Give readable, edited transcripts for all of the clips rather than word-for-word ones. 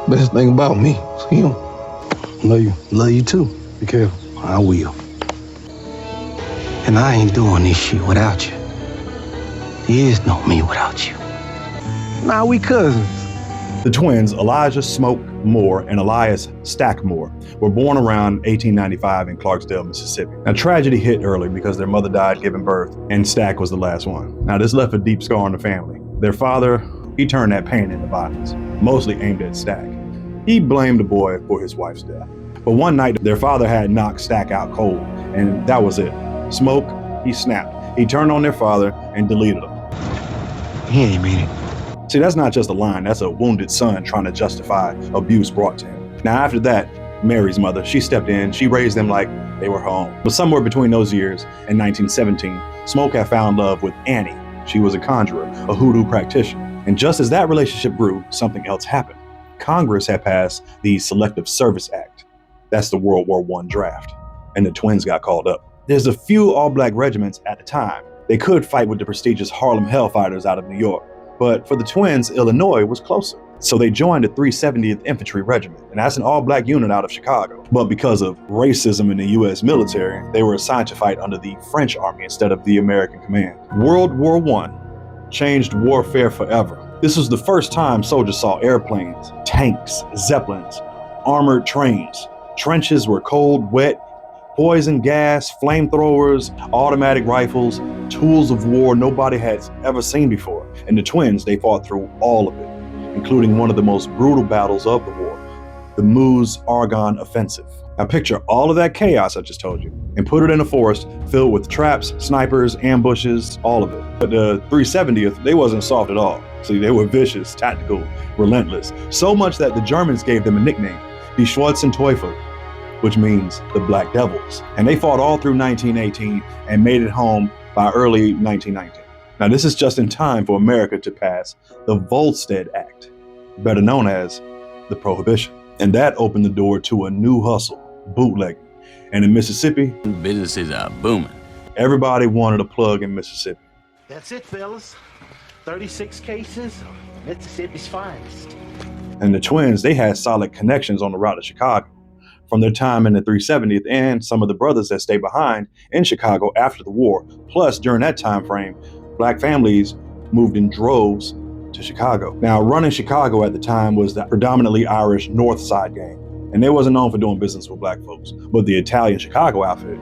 Best thing about me is him. Love you too. Be careful. I will. And I ain't doing this shit without you. There is no me without you. Nah, we cousins. The twins, Elijah Smoke Moore and Elias Stack Moore, were born around 1895 in Clarksdale, Mississippi. Now, tragedy hit early because their mother died giving birth, and Stack was the last one. Now, this left a deep scar on the family. Their father, he turned that pain into violence, mostly aimed at Stack. He blamed the boy for his wife's death. But one night, their father had knocked Stack out cold, and that was it. Smoke, he snapped. He turned on their father and deleted him. He ain't mean it. See, that's not just a line, that's a wounded son trying to justify abuse brought to him. Now, after that, Mary's mother, she stepped in, she raised them like they were her own. But somewhere between those years and 1917, Smoke had found love with Annie. She was a conjurer, a hoodoo practitioner. And just as that relationship grew, something else happened. Congress had passed the Selective Service Act. That's the World War I draft. And the twins got called up. There's a few all-black regiments at the time. They could fight with the prestigious Harlem Hellfighters out of New York. But for the twins, Illinois was closer. So they joined the 370th Infantry Regiment, and that's an all-black unit out of Chicago. But because of racism in the U.S. military, they were assigned to fight under the French Army instead of the American command. World War I changed warfare forever. This was the first time soldiers saw airplanes, tanks, zeppelins, armored trains. Trenches were cold, wet, poison gas, flamethrowers, automatic rifles, tools of war nobody had ever seen before. And the twins, they fought through all of it, including one of the most brutal battles of the war, the Meuse-Argonne Offensive. Now picture all of that chaos I just told you and put it in a forest filled with traps, snipers, ambushes, all of it. But the 370th, they wasn't soft at all. See, they were vicious, tactical, relentless. So much that the Germans gave them a nickname, die Schwarzen Teufel, which means the Black Devils. And they fought all through 1918 and made it home by early 1919. Now this is just in time for America to pass the Volstead Act, better known as the Prohibition. And that opened the door to a new hustle, bootlegging. And in Mississippi, businesses are booming. Everybody wanted a plug in Mississippi. That's it, fellas. 36 cases of Mississippi's finest. And the twins, they had solid connections on the route to Chicago from their time in the 370th and some of the brothers that stayed behind in Chicago after the war. Plus, during that time frame, black families moved in droves to Chicago. Now, running Chicago at the time was the predominantly Irish North Side gang, and they wasn't known for doing business with black folks. But the Italian Chicago outfit,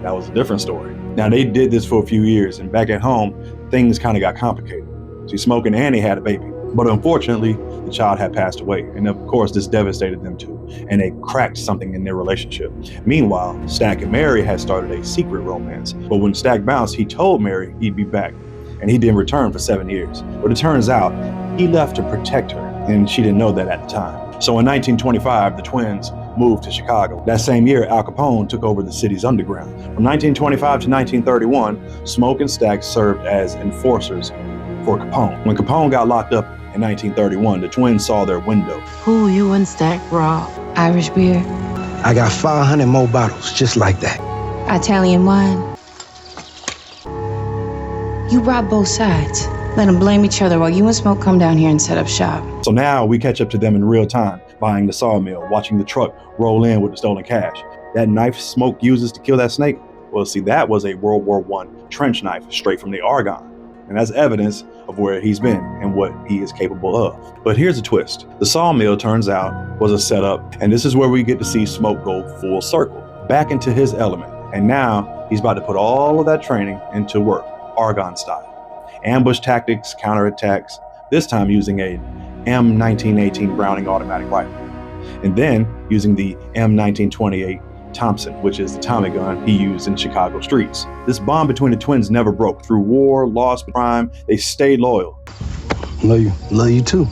that was a different story. Now, they did this for a few years, and back at home, things kind of got complicated. See, Smoke and Annie had a baby, but unfortunately, the child had passed away. And of course, this devastated them too, and they cracked something in their relationship. Meanwhile, Stack and Mary had started a secret romance, but when Stack bounced, he told Mary he'd be back, and he didn't return for 7 years. But it turns out, he left to protect her, and she didn't know that at the time. So in 1925, the twins moved to Chicago. That same year, Al Capone took over the city's underground. From 1925 to 1931, Smoke and Stack served as enforcers for Capone. When Capone got locked up in 1931, the twins saw their window. Who you and Stack robbed? Irish beer? I got 500 more bottles just like that. Italian wine? You robbed both sides. Let them blame each other while you and Smoke come down here and set up shop. So now we catch up to them in real time, buying the sawmill, watching the truck roll in with the stolen cash. That knife Smoke uses to kill that snake, well, see, that was a World War I trench knife straight from the Argonne. And that's evidence of where he's been and what he is capable of. But here's a twist. The sawmill, turns out, was a setup, and this is where we get to see Smoke go full circle, back into his element. And now he's about to put all of that training into work, Argonne style. Ambush tactics, counterattacks, this time using a M1918 Browning automatic rifle. And then using the M1928 Thompson, which is the Tommy gun he used in Chicago streets. This bond between the twins never broke. Through war, loss, crime, they stayed loyal. Love you too.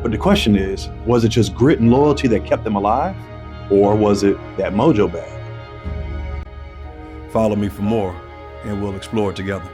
But the question is, was it just grit and loyalty that kept them alive? Or was it that mojo bag? Follow me for more, and we'll explore it together.